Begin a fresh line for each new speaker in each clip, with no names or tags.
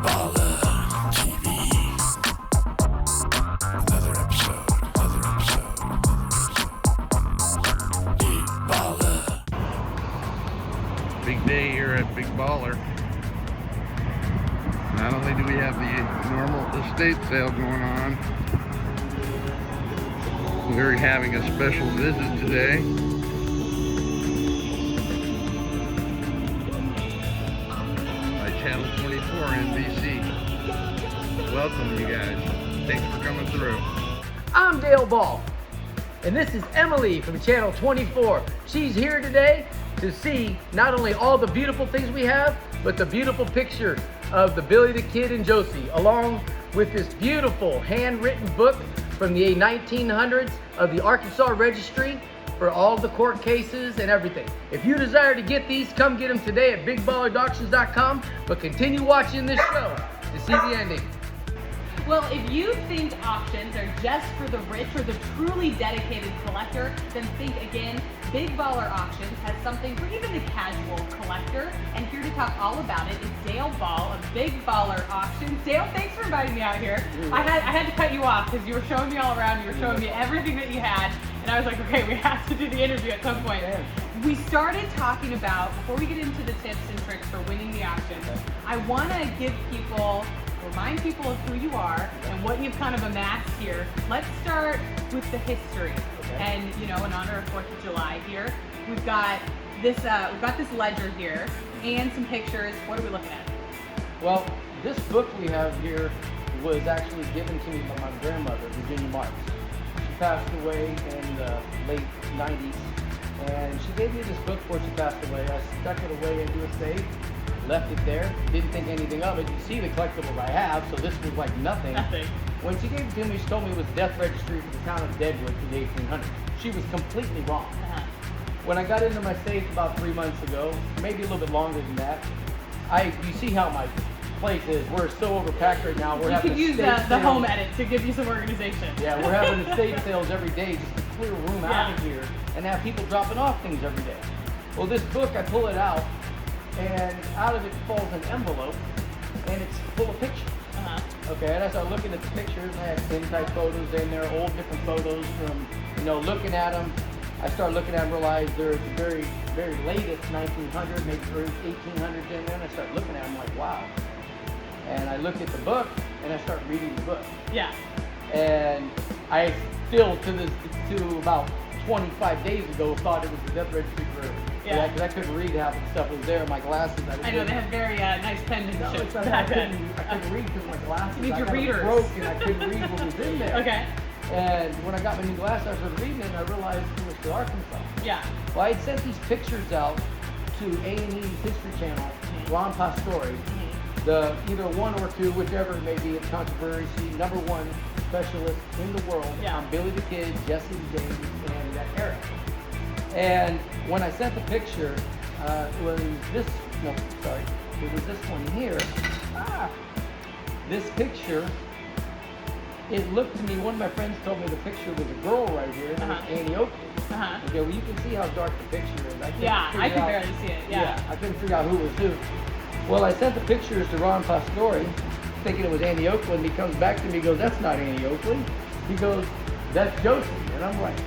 Baller TV. Another episode. Big Baller.
Big day here at Big Baller. Not only do we have the normal estate sale going on, we're having a special visit today. By Channel 24 NBC. Welcome, you guys. Thanks for coming through.
I'm Dale Ball, and this is Emily from Channel 24. She's here today to see not only all the beautiful things we have, but the beautiful picture of the Billy the Kid and Josie, along with this beautiful handwritten book from the 1900s of the Arkansas Registry for all the court cases and everything. If you desire to get these, come get them today at BigBallerAuctions.com, but continue watching this show to see the ending.
Well, if you think auctions are just for the rich or the truly dedicated collector, then think again. Big Baller Auctions has something for even the casual collector. And here to talk all about it is Dale Ball of Big Baller Auctions. Dale, thanks for inviting me out here. I had to cut you off because you were showing me all around. You were showing me everything that you had. And I was like, okay, we have to do the interview at some point. We started talking about, before we get into the tips and tricks for winning the auction, I want to remind people of who you are and what you've kind of amassed here. Let's start with the history. And in honor of 4th of July here, we've got this ledger here and some pictures. What are we looking at?
Well, this book we have here was actually given to me by my grandmother, Virginia Marks. She passed away in the late 90s, and she gave me this book before she passed away. I stuck it away into a safe, left it there, didn't think anything of it. You see the collectibles I have, so this was like nothing. When she gave it to me, she told me it was death registry for the town of Deadwood for the 1800s. She was completely wrong. When I got into my safe about 3 months ago, maybe a little bit longer than that, you see how my place is. We're so overpacked right now.
You could use the home edit to give you some organization.
Yeah, we're having estate sales every day just to clear room out of here and have people dropping off things every day. Well, this book, I pull it out, and out of it falls an envelope, and it's full of pictures. Okay, and I start looking at the pictures, and I have tintype photos in there, old different photos from, looking at them. I start looking at them, realize there's the very, very latest 1900, maybe early 1800s in there, and I start looking at them like, wow. And I look at the book, and I start reading the book. Yeah. And I still, to about 25 days ago, thought it was the death registry for because I couldn't read half the stuff that was there. My glasses.
I know they have very nice penmanship.
I couldn't read because my glasses.
You need your readers.
Broke and I couldn't read what was in there.
Okay.
And when I got my new glasses, I started reading it, and I realized it was for Arkansas. Yeah. Well, I had sent these pictures out to A&E's History Channel, Ron Pastore, the either one or two, whichever it may be, of controversy, #1 specialist in the world on Billy the Kid, Jesse the James, and that era. And when I sent the picture, it was this one here. This picture, it looked to me, one of my friends told me the picture was a girl right here, and it was Annie Oakley. Okay, well you can see how dark the picture is.
I can barely see it,
I couldn't figure out who was who. Well, I sent the pictures to Ron Pastore, thinking it was Annie Oakley, and he comes back to me and goes, that's not Annie Oakley. He goes, that's Josie. And I'm like,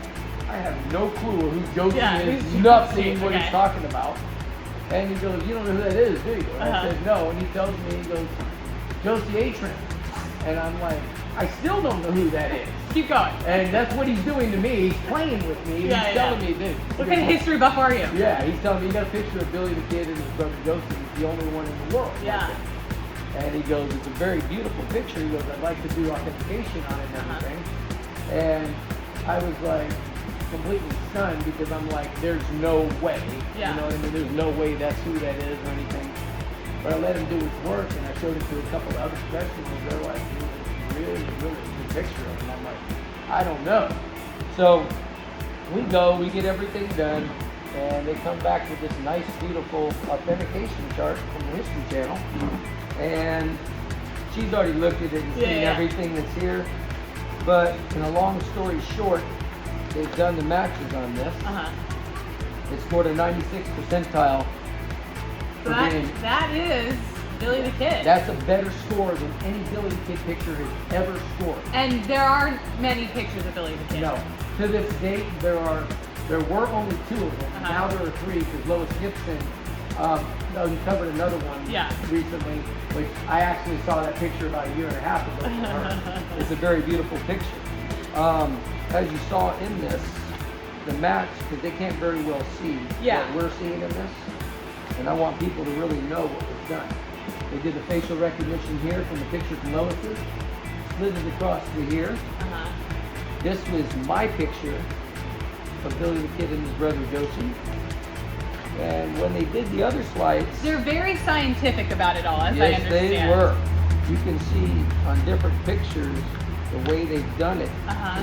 I have no clue who Josie is, nothing what he's talking about. And he goes, you don't know who that is, do you? And I said, no. And he tells me, he goes, Josie Atron. And I'm like, I still don't know who that is.
Keep going.
And that's what he's doing to me. He's playing with me. He's telling me this.
What kind of history buff are you?
Yeah, he's telling me, he got a picture of Billy the Kid and his brother Josie. He's the only one in the world.
Yeah.
And he goes, it's a very beautiful picture. He goes, I'd like to do authentication on it and everything. And I was like completely stunned because I'm like, there's no way. You know what I mean? There's no way that's who that is or anything. But I let him do his work, and I showed it to a couple of other professionals. They're like, it's really, really good picture of him. I'm like, I don't know. So we get everything done, and they come back with this nice, beautiful authentication chart from the History Channel. And she's already looked at it and seen everything that's here. But in a long story short, they've done the matches on this. It scored a 96th percentile.
That is Billy the Kid.
That's a better score than any Billy the Kid picture has ever scored.
And there aren't many pictures of Billy the Kid.
No. To this date, there were only 2 of them. Now there are 3 because Lois Gibson uncovered another one recently, which I actually saw that picture about a year and a half ago from her. It's a very beautiful picture. As you saw in this, the match, because they can't very well see what we're seeing in this, and I want people to really know what was done. They did the facial recognition here from the picture from Lois's, slid it across to here. This was my picture of Billy the Kid and his brother Josie. And when they did the other slides,
they're very scientific about it all, as I
yes,
understand.
they were. You can see on different pictures the way they've done it.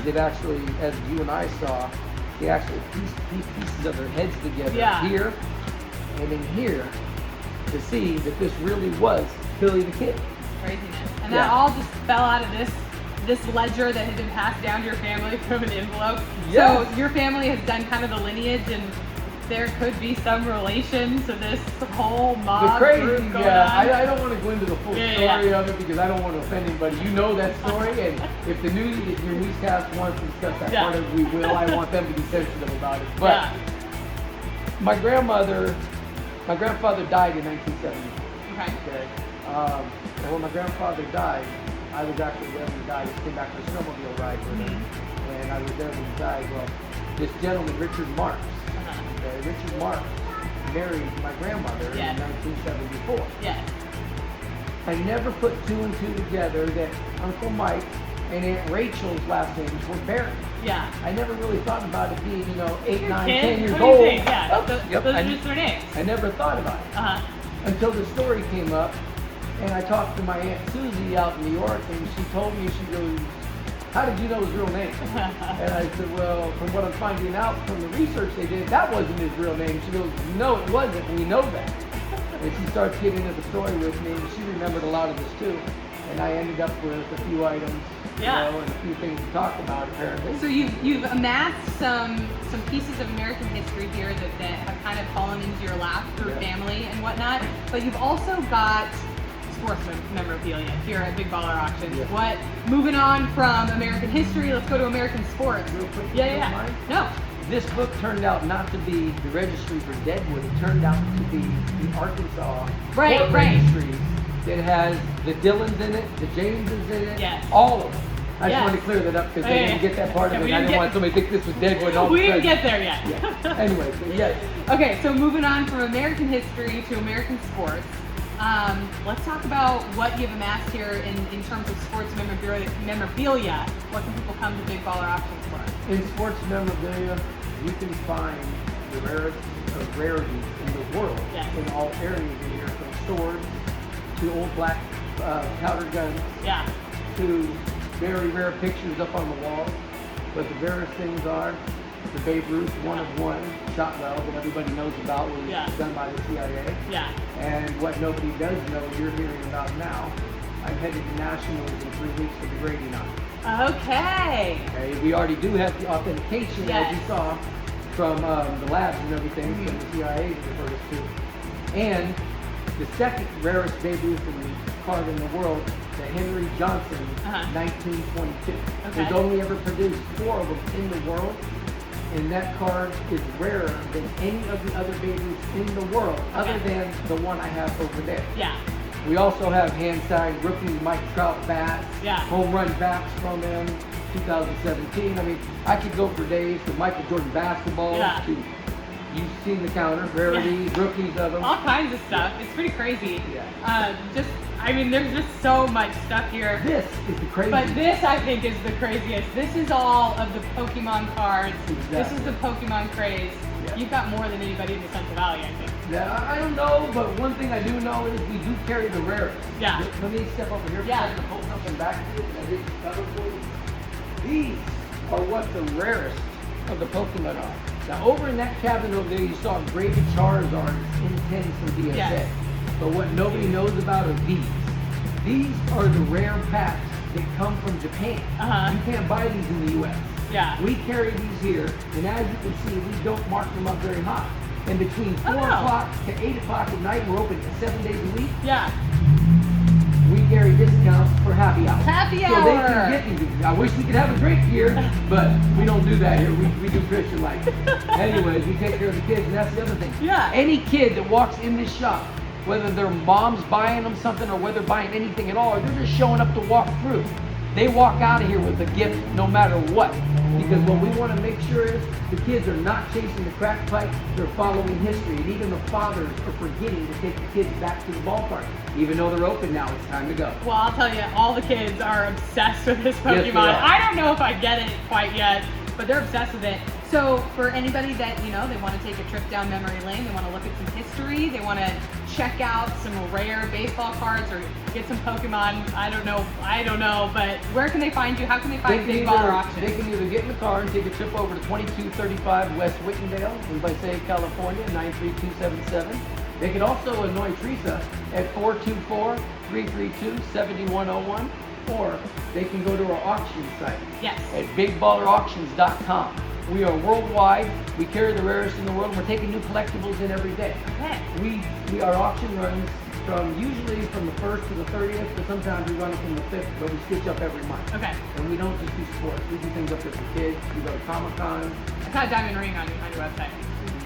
They've actually, as you and I saw, they actually pieced pieces of their heads together here and in here to see that this really was Billy the Kid.
Craziness. And that all just fell out of this ledger that had been passed down to your family from an envelope.
Yes.
So your family has done kind of the lineage, and there could be some relation to this whole mob
The crazy,
group going on.
I don't want to go into the full story of it because I don't want to offend anybody. You know that story, and if your newscast wants to discuss that part of it, we will. I want them to be sensitive about it. But my grandfather died in 1970. Okay. And when my grandfather died, I was actually there when he died. He came back for a snowmobile ride with him, and I was there when he died. Well, this gentleman, Richard Marks, Richard Marks married my grandmother in 1974.
Yes.
I never put 2 and 2 together that Uncle Mike and Aunt Rachel's last names were Barry.
Yeah.
I never really thought about it being, 8, 9, 10
Kid,
years
what do you
old.
think? Yeah, those are just their names.
I never thought about it until the story came up, and I talked to my Aunt Susie out in New York, and she told me, she goes, "How did you know his real name?" And I said, "Well, from what I'm finding out from the research they did, that wasn't his real name." She goes, "No, it wasn't. We know that." And she starts getting into the story with me, and she remembered a lot of this too. And I ended up with a few items, and a few things to talk about apparently.
So you've amassed some pieces of American history here that have kind of fallen into your lap through family and whatnot, but you've also got sports memorabilia here at Big Baller Auctions. What? Moving on from American history, let's go to American sports.
Real quick,
No.
This book turned out not to be the registry for Deadwood. It turned out to be the Arkansas Court Registry that has the Dylans in it, the Jameses in it, all of them. I just wanted to clear that up because they didn't get that part of it. I didn't want somebody to think this was Deadwood and all
We didn't get there yet.
Anyway,
Okay, so moving on from American history to American sports. Let's talk about what you've amassed here in terms of sports memorabilia. What can people come to Big Baller Auctions for?
In sports memorabilia, you can find the rarest of rarities in the world in all areas in here, from swords to old black powder guns to very rare pictures up on the wall. But the rarest things are the Babe Ruth 1-of-1 shot well that everybody knows about was done by the CIA. And what nobody does know, you're hearing about now, I'm headed to Nationals in 3 weeks for the grading on it.
Okay.
We already do have the authentication, as you saw, from the labs and everything from the CIA referred us to. And the second rarest Babe Ruth card in the world, the Henry Johnson 1922. There's only ever produced 4 of them in the world. And that card is rarer than any of the other Babe Ruths in the world, other than the one I have over there. We also have hand-signed rookie Mike Trout bats, home run bats from him, 2017. I mean, I could go for days from Michael Jordan basketball to, you've seen the counter, rarities, rookies of them.
All kinds of stuff. It's pretty crazy. I mean, there's just so much stuff here.
This is the craziest.
But this, I think, is the craziest. This is all of the Pokemon cards. This is the Pokemon craze. You've got more than anybody in the Central Valley, I think.
I don't know, but one thing I do know is we do carry the rarest. Let me step over here for a second to pull something back to you. I did cover for you. These are what the rarest of the Pokemon are. Now, over in that cabinet over there, you saw graded Charizards, intense and DSA. But what nobody knows about are these. These are the rare packs that come from Japan. You can't buy these in the U.S. We carry these here, and as you can see, we don't mark them up very high. And between 4 o'clock to 8 o'clock at night, we're open 7 days a week.
Yeah.
We carry discounts for happy hour.
Happy
So
hour.
they can get these. I wish we could have a drink here, but we don't do that here. We do Christian life. Anyways, we take care of the kids, and that's the other thing.
Yeah.
Any kid that walks in this shop, whether their mom's buying them something or whether buying anything at all, or they're just showing up to walk through, they walk out of here with a gift no matter what. Because what we want to make sure is the kids are not chasing the crack pipe, they're following history. And even the fathers are forgetting to take the kids back to the ballpark. Even though they're open now, it's time to go.
Well, I'll tell you, all the kids are obsessed with this
Yes, they
Pokemon.
are.
I don't know if I get it quite yet, but they're obsessed with it. So for anybody that, you know, they want to take a trip down memory lane, they want to look at some history, they want to check out some rare baseball cards or get some Pokemon, I don't know, but where can they find you? How can they find Big Baller Auction?
They can either get in the car and take a trip over to 2235 West Wickendale in Visalia, California, 93277. They can also annoy Teresa at 424-332-7101, or they can go to our auction site
Yes.
at bigballerauctions.com. We are worldwide. We carry the rarest in the world. We're taking new collectibles in every day.
Okay.
Our auction runs usually from the 1st to the 30th, but sometimes we run it from the 5th, but we switch up every month.
Okay.
And we don't just do sports. We do things up there for kids. We go to Comic-Con.
I saw a diamond ring on your website.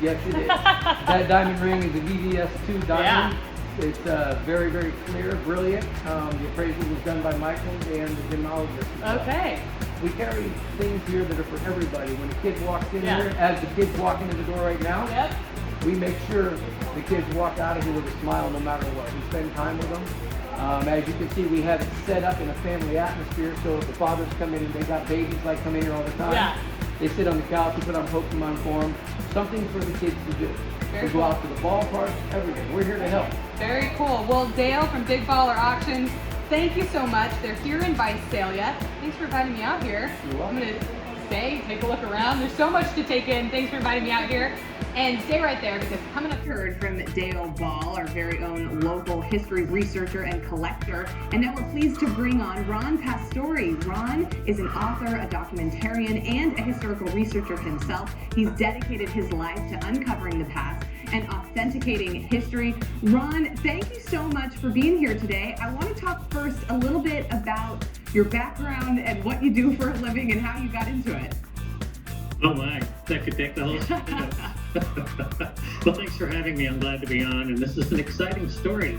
Yes, it is. That diamond ring is a VVS2 diamond.
Yeah.
It's very, very clear, brilliant. The appraisal was done by Michael and the gemologist.
Okay.
We carry things here that are for everybody. When a kid walks in
Yeah.
here, as the kids walk into the door right now,
Yep.
we make sure the kids walk out of here with a smile no matter what. We spend time with them. As you can see, we have it set up in a family atmosphere, so if the fathers come in and they got babies like come in here all the time,
Yeah.
they sit on the couch, we put on Pokemon for them. Something for the kids to do.
Very
We
cool.
go out to the ballpark, everything. We're here to help.
Very cool. Well, Dale from Big Baller Auctions, thank you so much. They're here in Visalia. Thanks for inviting me out here.
You're welcome.
I'm going to stay, take a look around. There's so much to take in. Thanks for inviting me out here. And stay right there because coming up, heard from Dale Ball, our very own local history researcher and collector. And now we're pleased to bring on Ron Pastore. Ron is an author, a documentarian, and a historical researcher himself. He's dedicated his life to uncovering the past and authenticating history. Ron, thank you so much for being here today. I want to talk first a little bit about your background and what you do for a living and how you got into it.
Oh my, that could take the whole show. Well, thanks for having me. I'm glad to be on, and this is an exciting story.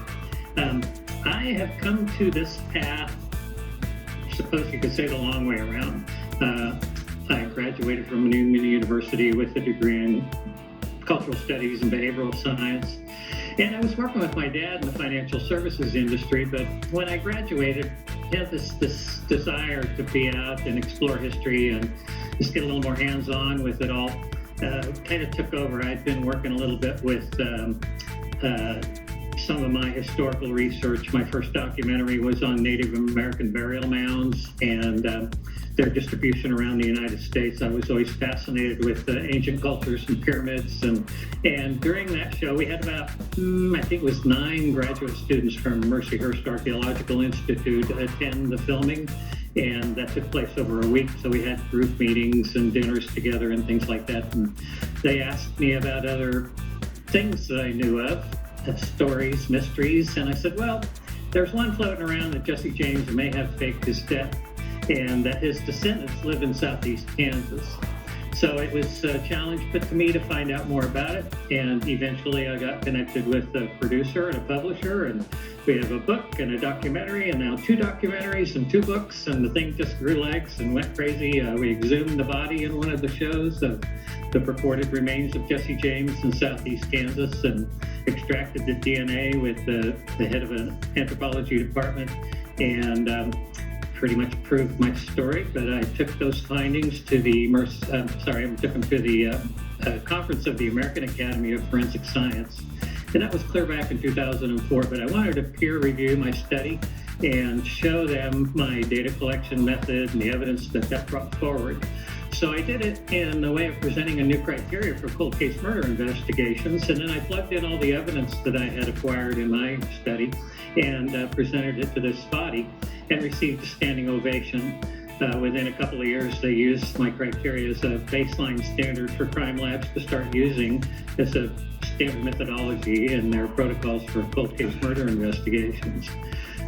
I have come to this path, I suppose you could say, the long way around. I graduated from Newman University with a degree in cultural studies and behavioral science. And I was working with my dad in the financial services industry, but when I graduated, I had this desire to be out and explore history and just get a little more hands-on with it all. Kind of took over. I'd been working a little bit with some of my historical research. My first documentary was on Native American burial mounds and their distribution around the United States. I was always fascinated with ancient cultures and pyramids. And during that show, we had about, I think it was 9 graduate students from Mercyhurst Archaeological Institute attend the filming. And that took place over a week. So we had group meetings and dinners together and things like that. And they asked me about other things that I knew of, stories, mysteries. And I said, well, there's one floating around that Jesse James may have faked his death and that his descendants live in southeast Kansas. So it was a challenge put to me to find out more about it. And eventually I got connected with a producer and a publisher, and we have a book and a documentary, and now 2 documentaries and 2 books, and the thing just grew legs and went crazy. We exhumed the body in one of the shows of the purported remains of Jesse James in southeast Kansas and extracted the DNA with the head of an anthropology department and pretty much proved my story. But I took those findings to the conference of the American Academy of Forensic Science. And that was clear back in 2004, but I wanted to peer review my study and show them my data collection method and the evidence that brought forward. So I did it in the way of presenting a new criteria for cold case murder investigations, and then I plugged in all the evidence that I had acquired in my study and presented it to this body and received a standing ovation. Within a couple of years, they used my criteria as a baseline standard for crime labs to start using as a standard methodology in their protocols for cold case murder investigations.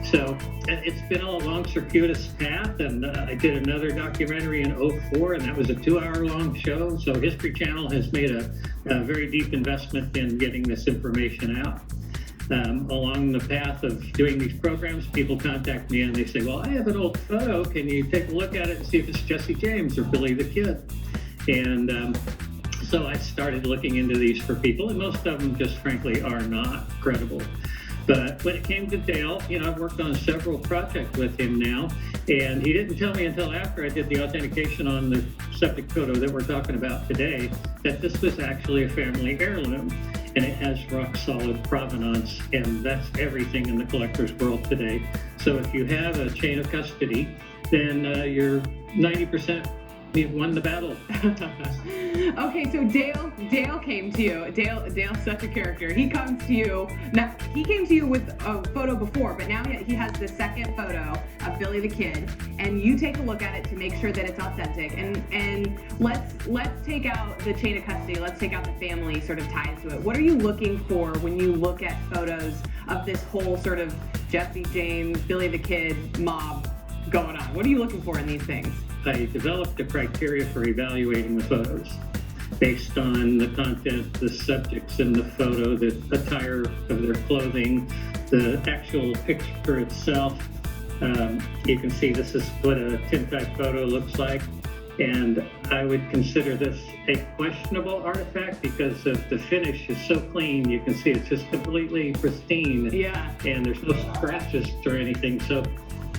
So it's been a long, circuitous path, and I did another documentary in '04, and that was a 2-hour-long show. So History Channel has made a very deep investment in getting this information out. Along the path of doing these programs, people contact me and they say, well, I have an old photo. Can you take a look at it and see if it's Jesse James or Billy the Kid? And so I started looking into these for people, and most of them just frankly are not credible. But when it came to Dale, I've worked on several projects with him now, and he didn't tell me until after I did the authentication on the subject photo that we're talking about today that this was actually a family heirloom, and it has rock solid provenance, and that's everything in the collector's world today. So if you have a chain of custody, then you're 90%. You've won the battle.
Okay, so Dale came to you. Dale's such a character. He comes to you. Now, he came to you with a photo before, but now he has the second photo of Billy the Kid, and you take a look at it to make sure that it's authentic. And let's take out the chain of custody. Let's take out the family sort of ties to it. What are you looking for when you look at photos of this whole sort of Jesse James, Billy the Kid mob going on? What are you looking for in these things?
I developed a criteria for evaluating the photos based on the content, the subjects in the photo, the attire of their clothing, the actual picture itself. You can see this is what a tintype photo looks like, and I would consider this a questionable artifact because the finish is so clean. You can see it's just completely pristine.
Yeah.
And there's no scratches or anything, so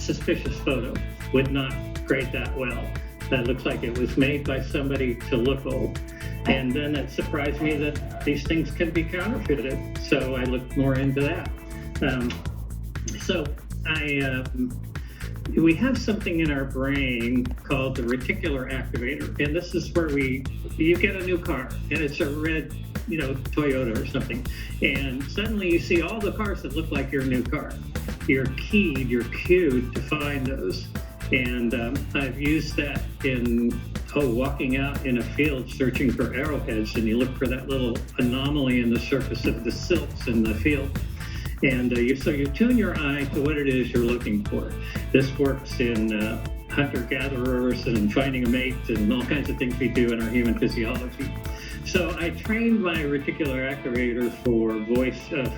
suspicious photo would not grade that well. That looks like it was made by somebody to look old. And then it surprised me that these things can be counterfeited. So I looked more into that. We have something in our brain called the reticular activator. And this is where you get a new car and it's a red, Toyota or something. And suddenly you see all the cars that look like your new car. You're cued to find those. And I've used that in walking out in a field searching for arrowheads, and you look for that little anomaly in the surface of the silts in the field. And so you tune your eye to what it is you're looking for. This works in hunter-gatherers and finding a mate and all kinds of things we do in our human physiology. So I trained my reticular activator for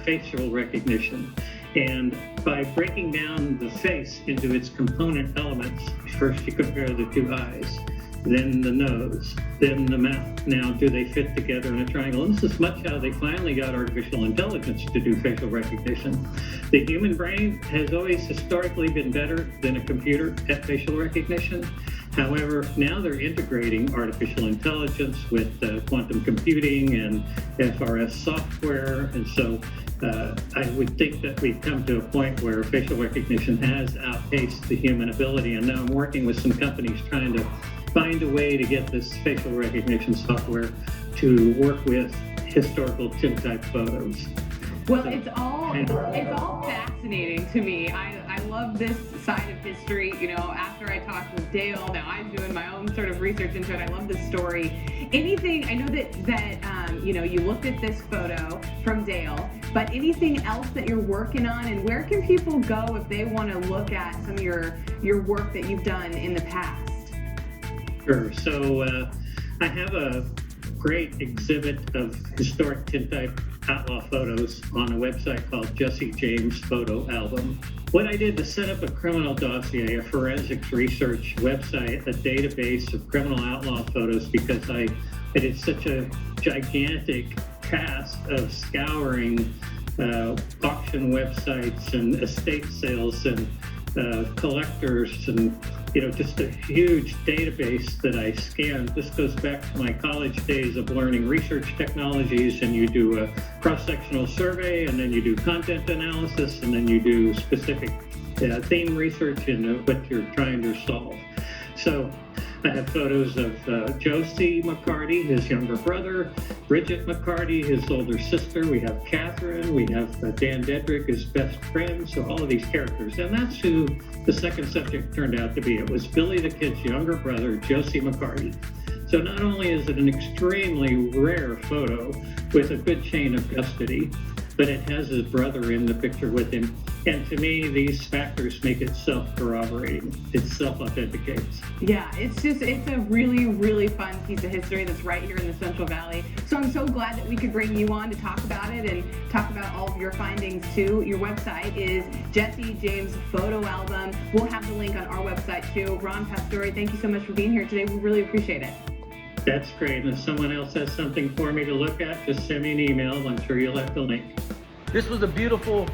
facial recognition. And by breaking down the face into its component elements, first you compare the two eyes, then the nose, then the mouth. Now, do they fit together in a triangle? And this is much how they finally got artificial intelligence to do facial recognition. The human brain has always historically been better than a computer at facial recognition. However, now they're integrating artificial intelligence with quantum computing and FRS software, and so I would think that we've come to a point where facial recognition has outpaced the human ability, and now I'm working with some companies trying to find a way to get this facial recognition software to work with historical tintype photos.
Well, it's all fascinating to me. I love this side of history. After I talked with Dale, now I'm doing my own sort of research into it. I love this story. Anything, I know that you looked at this photo from Dale, but anything else that you're working on, and where can people go if they want to look at some of your work that you've done in the past?
Sure. So I have a great exhibit of historic tintype outlaw photos on a website called Jesse James Photo Album. What I did to set up a criminal dossier, a forensics research website, a database of criminal outlaw photos, because I did such a gigantic task of scouring auction websites and estate sales and collectors and just a huge database that I scanned. This goes back to my college days of learning research technologies, and you do a cross-sectional survey, and then you do content analysis, and then you do specific theme research in what you're trying to solve. So I have photos of Josie McCarty, his younger brother, Bridget McCarty, his older sister. We have Catherine. We have Dan Dedrick, his best friend. So all of these characters. And that's who the second subject turned out to be. It was Billy the Kid's younger brother, Josie McCarty. So not only is it an extremely rare photo with a good chain of custody, but it has his brother in the picture with him. And to me, these factors make it self-corroborating. It self-authenticates.
Yeah, it's a really, really fun piece of history that's right here in the Central Valley. So I'm so glad that we could bring you on to talk about it and talk about all of your findings too. Your website is Jesse James Photo Album. We'll have the link on our website too. Ron Pastore, thank you so much for being here today. We really appreciate it.
That's great. And if someone else has something for me to look at, just send me an email. I'm sure you'll have the link.
This was a beautiful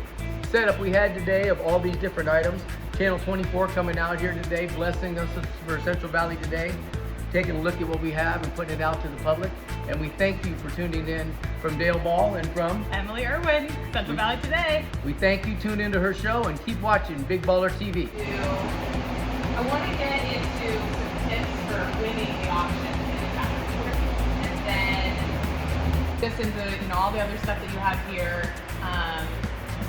setup we had today of all these different items. Channel 24 coming out here today, blessing us for Central Valley today, taking a look at what we have and putting it out to the public. And we thank you for tuning in from Dale Ball and from
Emily Irwin, Central Valley Today.
We thank you. Tune into her show and keep watching Big Baller TV.
I want to get into some tips for winning the auction. And then this into all the other stuff that you have here.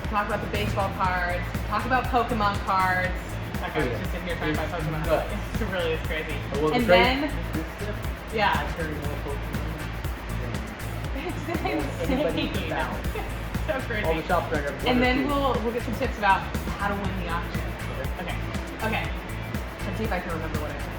Talk about the baseball cards. Talk about Pokemon cards. Like I was just sitting here trying to buy Pokemon cards. It really is crazy. And then, yeah, it's insane. So crazy.
All the shops right here.
And then we'll get some tips about how to win the auction. Okay. Let's see if I can remember what I said.